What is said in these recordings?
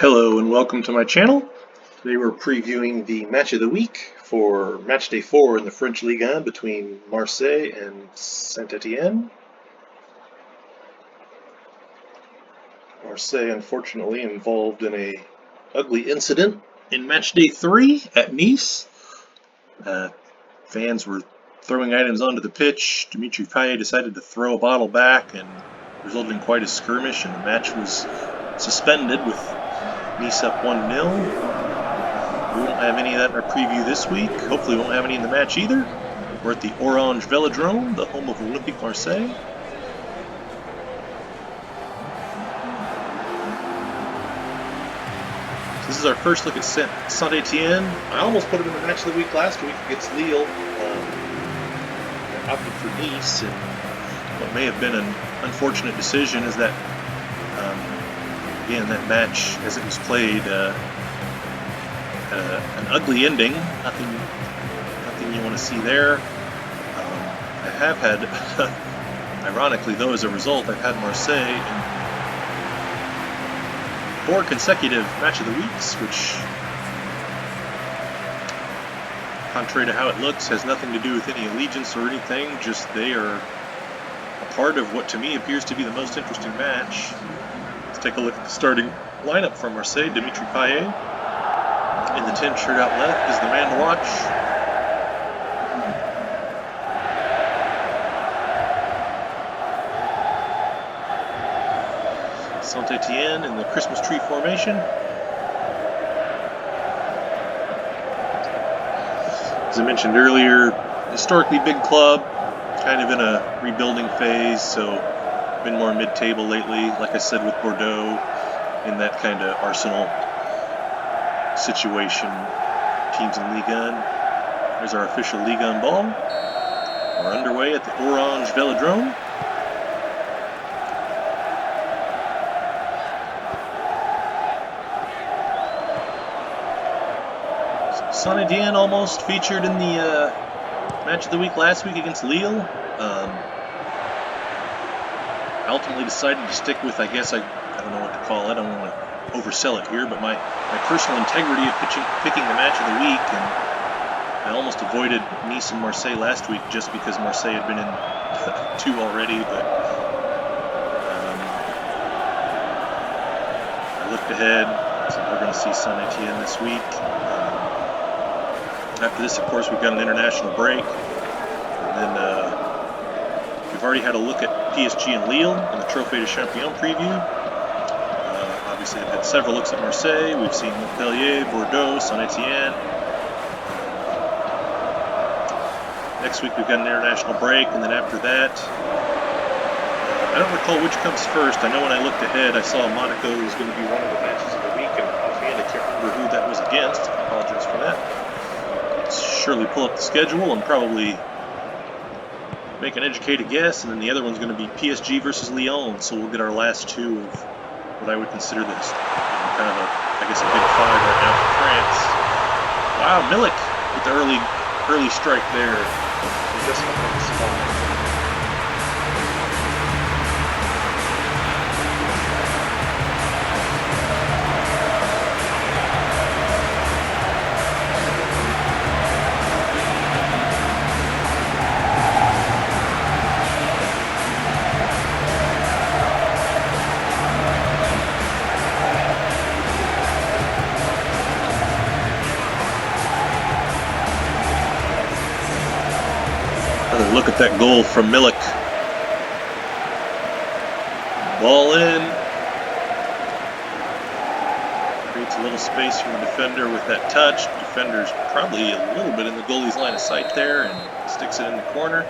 Hello and welcome to my channel. Today we're previewing the match of the week for Matchday 4 in the French Ligue 1 between Marseille and Etienne. Marseille unfortunately involved in a ugly incident in Matchday 3 at Nice. Fans were throwing items onto the pitch. Dimitri Payet decided to throw a bottle back and resulted in quite a skirmish, and the match was suspended with Nice up 1-0. We won't have any of that in our preview this week. Hopefully we won't have any in the match either. We're at the Orange Velodrome, the home of Olympique Marseille. This is our first look at Saint Etienne. I almost put him in the match of the week last week against Lille. I opted for Nice, and what may have been an unfortunate decision is that again, that match, as it was played, an ugly ending. Nothing you want to see there. I have had, ironically though, as a result, I've had Marseille in 4 consecutive match of the weeks, which, contrary to how it looks, has nothing to do with any allegiance or anything. Just they are a part of what to me appears to be the most interesting match. Let's take a look at the starting lineup from Marseille. Dimitri Payet in the 10 shirt out left is the man to watch. Saint Etienne in the Christmas tree formation. As I mentioned earlier, historically big club, kind of in a rebuilding phase, so been more mid-table lately, like I said with Bordeaux, in that kind of Arsenal situation. Teams in Ligue 1. There's our official Ligue 1 ball. We're underway at the Orange Velodrome. Saint Etienne almost featured in the match of the week last week against Lille. I ultimately decided to stick with, I guess, I don't know what to call it, I don't want to oversell it here, but my personal integrity of picking the match of the week, and I almost avoided Nice and Marseille last week just because Marseille had been in 2 already, but I looked ahead, so we're going to see Saint Etienne this week. After this, of course, we've got an international break, and then we've already had a look at PSG and Lille in the Trophée de Champion preview. Obviously, I've had several looks at Marseille. We've seen Montpellier, Bordeaux, Saint Etienne. Next week, we've got an international break, and then after that, I don't recall which comes first. I know when I looked ahead, I saw Monaco was going to be one of the matches of the week, and offhand, I can't remember who that was against. I apologize for that. Surely pull up the schedule and probably make an educated guess, and then the other one's going to be PSG versus Lyon, so we'll get our last 2 of what I would consider this kind of I guess a big 5 right now for France. Wow, Milik with the early strike there. Just on the spot. Look at that goal from Milik. Ball in. Creates a little space from the defender with that touch. Defender's probably a little bit in the goalie's line of sight there and sticks it in the corner.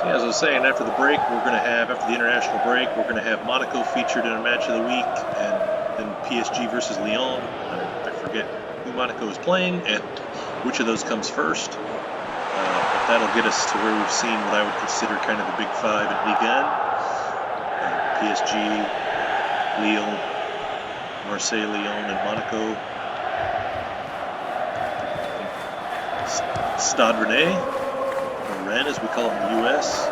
So yeah, as I was saying, after the break, after the international break, we're going to have Monaco featured in a match of the week, and then PSG versus Lyon. I forget who Monaco is playing and which of those comes first. But that'll get us to where we've seen what I would consider kind of the big 5 in Ligue 1. PSG, Lille, Marseille, Lyon, and Monaco. Stade Rennais, or Rennes as we call it in the US.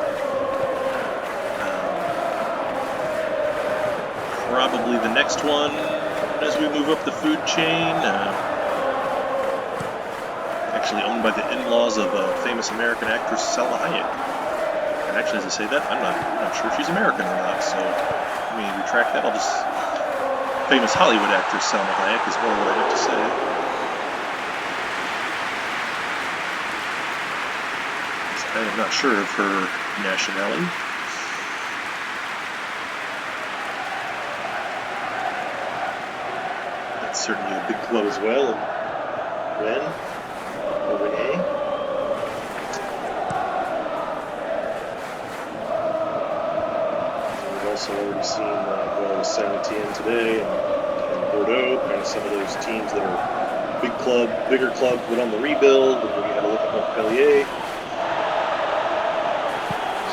probably the next one as we move up the food chain. Actually owned by the in-laws of famous American actress Salma Hayek. And actually, as I say that, I'm not sure if she's American or not, so let me retract that. I'll just... Famous Hollywood actress Salma Hayek is more what I meant to say. I am not sure of her nationality. That's certainly a big club as well. And Renee. We've also already seen well with Saint Etienne today and Bordeaux, kind of some of those teams that are bigger clubs, but on the rebuild. And we had a look at Montpellier.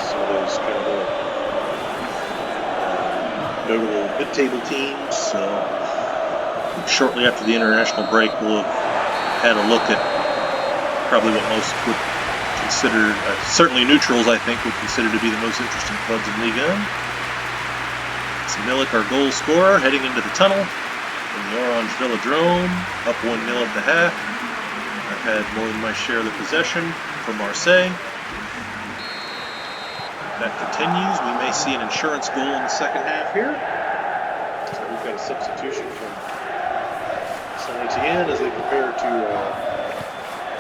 Some of those kind of notable mid-table teams. So shortly after the international break, we'll have had a look at probably what most would consider, certainly neutrals, I think, would consider to be the most interesting clubs in Ligue 1. It's Milik, our goal scorer, heading into the tunnel in the orange Velodrome, up 1-0 at the half. I've had more than my share of the possession for Marseille. That continues. We may see an insurance goal in the second half here. So we've got a substitution from Saint Etienne as they prepare to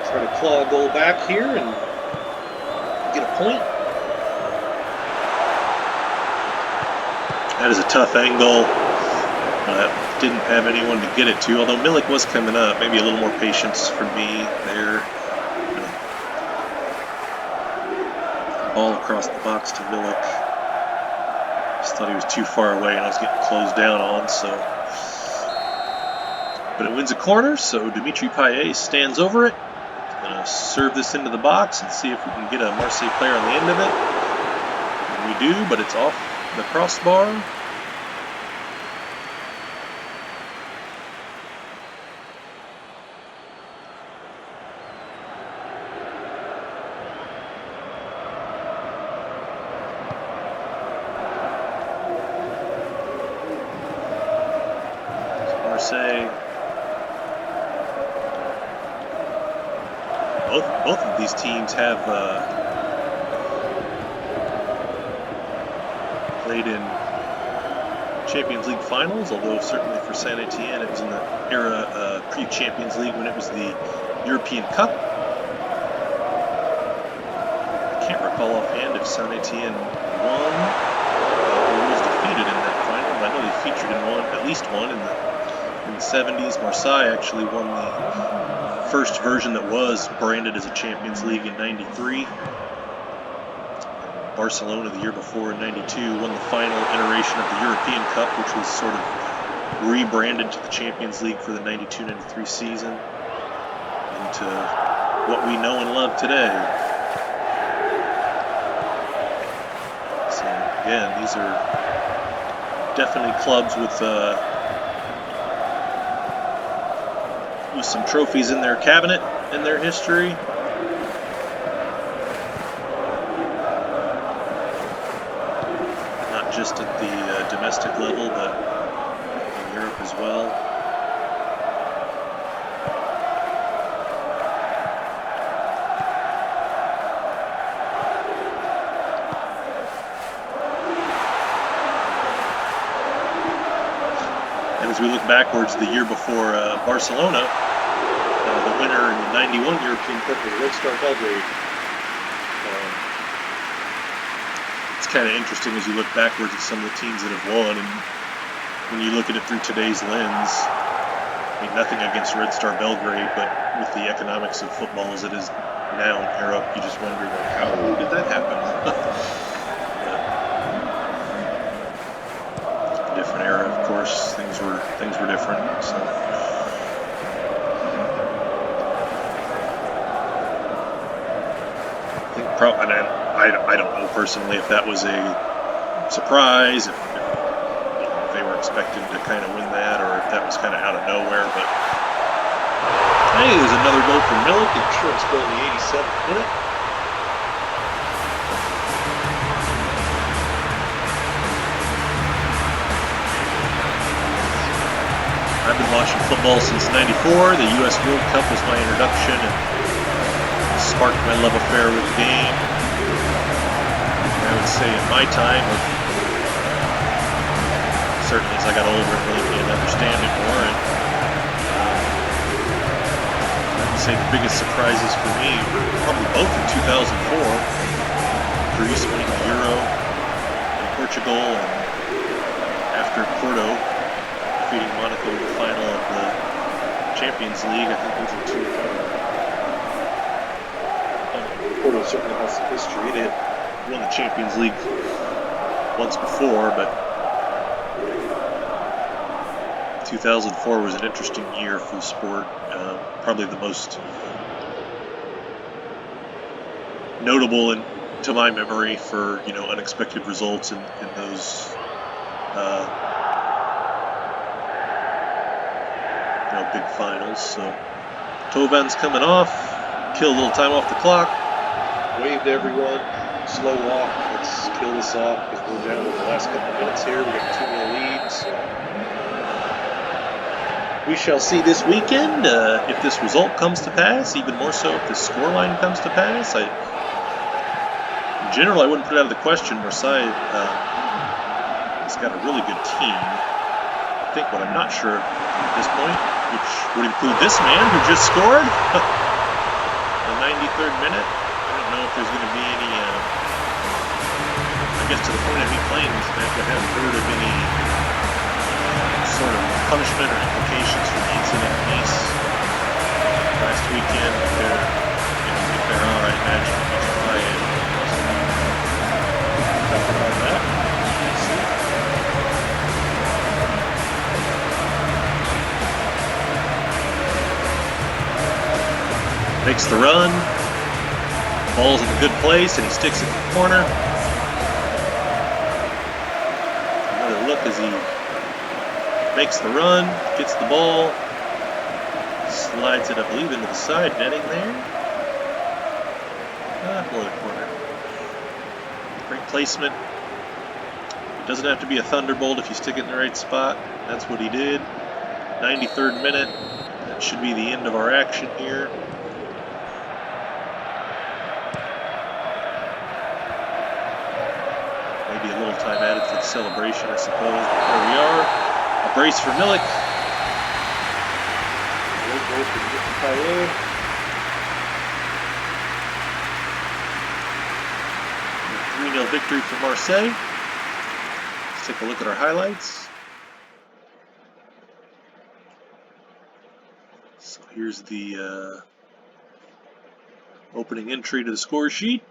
try to claw a goal back here and get a point. That is a tough angle. Didn't have anyone to get it to, although Milik was coming up. Maybe a little more patience for me there. Ball across the box to Milik. Just thought he was too far away and I was getting closed down on, so. But it wins a corner, so Dimitri Payet stands over it. Gonna serve this into the box and see if we can get a Marseille player on the end of it. And we do, but it's off the crossbar. Both of these teams have played in Champions League finals, although certainly for Saint Etienne it was in the era pre-Champions League when it was the European Cup. I can't recall offhand if Saint Etienne won or was defeated in that final, but I know they featured in at least one in the 70s. Marseille actually won the first version that was branded as a Champions League in '93. Barcelona the year before in '92 won the final iteration of the European Cup, which was sort of rebranded to the Champions League for the '92-'93 season, into what we know and love today. So again, these are definitely clubs with some trophies in their cabinet in their history. Not just at the domestic level, but in Europe as well. And as we look backwards, the year before Barcelona, the winner in the '91 European Cup was Red Star Belgrade. It's kind of interesting as you look backwards at some of the teams that have won, and when you look at it through today's lens, I mean, nothing against Red Star Belgrade, but with the economics of football as it is now in Europe, you just wonder, like, how did that happen? Different era, of course. Things were different. So. I don't know personally if that was a surprise, if they were expected to kind of win that, or if that was kind of out of nowhere. But hey, there's another goal from Milik, insurance goal in the 87th minute. watching football since '94. The U.S. World Cup was my introduction and sparked my love affair with the game. I would say in my time, certainly as I got older and really began to understand it more, and I would say the biggest surprises for me were probably both in 2004, Greece winning the Euro, and Portugal, and after Porto defeating Monaco in the final of the Champions League. I think those are two. Porto certainly has some history. They had won the Champions League once before, but 2004 was an interesting year for the sport. Probably the most notable to my memory for unexpected results in those big finals. So Tovan's coming off, kill a little time off the clock, wave to everyone, slow walk, let's kill this off because we're down to the last couple of minutes here. We got 2-0 lead, so we shall see this weekend if this result comes to pass, even more so if the scoreline comes to pass. In general, I wouldn't put it out of the question. Marseille has got a really good team. I think what I'm not sure at this point, which would include this man who just scored, the 93rd minute. I don't know if there's going to be any, I guess to the point of me playing this match, I haven't heard of any sort of punishment or implications from the incident in Nice last weekend. If there are, I imagine it was quiet. Nothing on that. Let's see. Makes the run. Ball's in a good place, and he sticks it in the corner. Another look as he makes the run, gets the ball, slides it, I believe, into the side netting there. More the corner. Great placement. It doesn't have to be a thunderbolt if you stick it in the right spot. That's what he did. 93rd minute. That should be the end of our action here. Maybe a little time added for the celebration, I suppose. But there we are. A brace for Milik. Great goal for Etienne. 3-0 victory for Marseille. Let's take a look at our highlights. So here's the opening entry to the score sheet.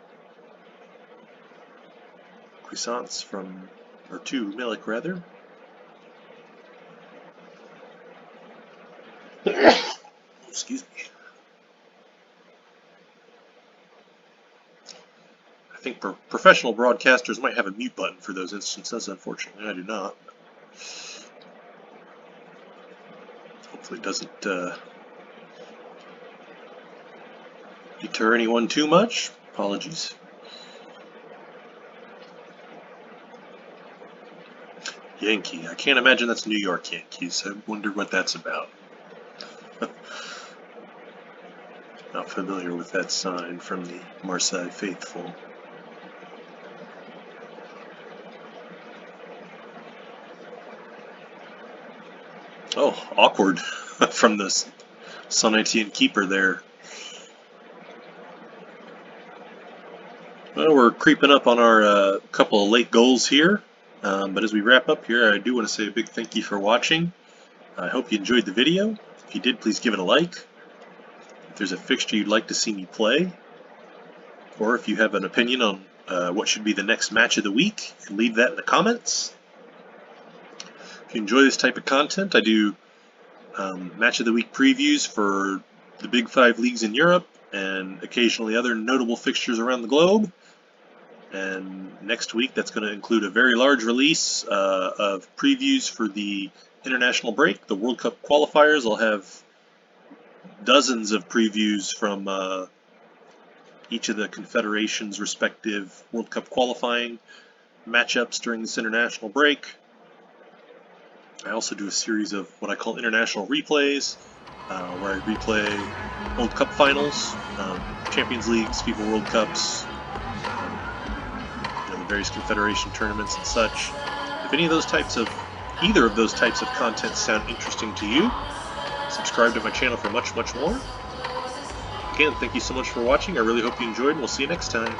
Croissants to Milik rather. Excuse me. I think professional broadcasters might have a mute button for those instances. Unfortunately, I do not. Hopefully it doesn't deter anyone too much. Apologies. Yankee. I can't imagine that's New York Yankees. I wonder what that's about. Not familiar with that sign from the Marseille faithful. Oh, awkward from the Etienne keeper there. Well, we're creeping up on our couple of late goals here. But as we wrap up here, I do want to say a big thank you for watching. I hope you enjoyed the video. If you did, please give it a like. If there's a fixture you'd like to see me play, or if you have an opinion on what should be the next match of the week, you can leave that in the comments. If you enjoy this type of content, I do match of the week previews for the big 5 leagues in Europe and occasionally other notable fixtures around the globe. And next week, that's going to include a very large release of previews for the international break, the World Cup qualifiers. I'll have dozens of previews from each of the confederations' respective World Cup qualifying matchups during this international break. I also do a series of what I call international replays, where I replay World Cup finals, Champions Leagues, FIFA World Cups, the various confederation tournaments and such. If any of those types of, either of those types of content sound interesting to you, subscribe to my channel for much, much more. Again, thank you so much for watching. I really hope you enjoyed, and we'll see you next time.